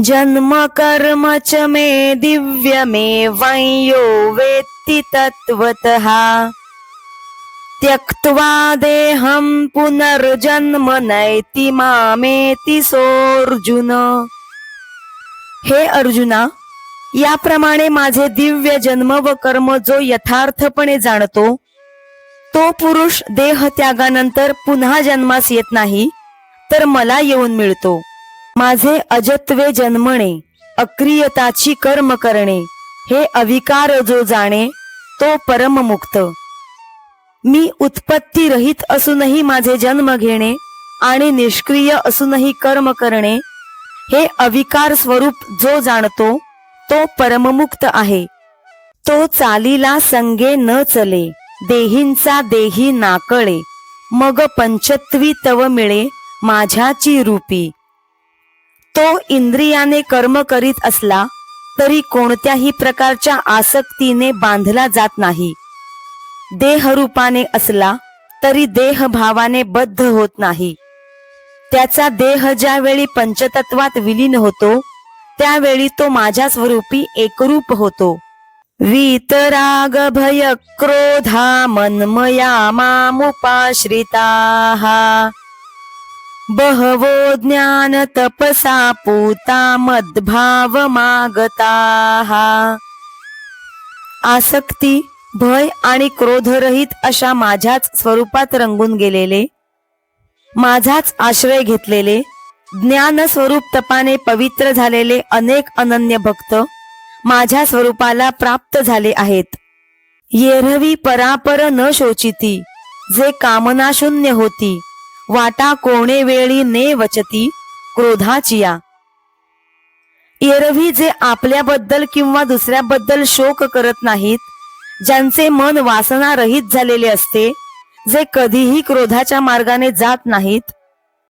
जन्म कर्म च मे दिव्यमेवं यो वेत्ति तत्त्वतः त्यक्त्वा देहं पुनर्जन्म नैति मामेति सोऽर्जुन। हे अर्जुना, याप्रमाणे माझे दिव्य जन्म व कर्म जो यथार्थपणे जाणतो तो पुरुष देह त्यागानंतर पुन्हा जन्मास येत नाही, तर मला येऊन मिळतो। माझे अजत्वे जन्मणे, अक्रियताची कर्म करणे, हे अविकार जो जाणे तो परममुक्त। मी उत्पत्ती रहित असूनही माझे जन्म घेणे आणि निष्क्रिय असूनही कर्म करणे, हे अविकार स्वरूप जो जाणतो तो परममुक्त आहे। तो चालीला संगे न चले, देहींचा देही नाकळे, मग पंचत्वी तव मिळे माझ्याची रूपी। तो इंद्रियाने कर्म करीत असला तरी कोणत्याही प्रकारच्या आसक्तीने बांधला जात नाही। देहरूपाने असला तरी देहभावाने बद्ध होत नाही। त्याचा देह ज्यावेळी पंचतत्वात विलीन होतो त्यावेळी तो माझ्या स्वरूपी एकरूप होतो। वीतराग भय क्रोधा मन्मया मामुपाश्रिताः बहवो ज्ञान तपसा पूता मद्भावमागताः। आसक्ती, भय आणि क्रोधरहित अशा माझ्याच स्वरूपात रंगून गेलेले, माझाच आश्रय घेतलेले, ज्ञान स्वरूप तपाने पवित्र झालेले अनेक अनन्य भक्त माझ्या स्वरूपाला प्राप्त झाले आहेत। येरवी परापर न शोचिती, जे कामना शून्य होती, वाटा कोणे वेळी ने वचती क्रोधाचिया। एरवी जे आपल्याबद्दल किंवा दुसऱ्याबद्दल शोक करत नाहीत, ज्यांचे मन वासना रहित झालेले असते, जे कधीही क्रोधाच्या मार्गाने जात नाहीत,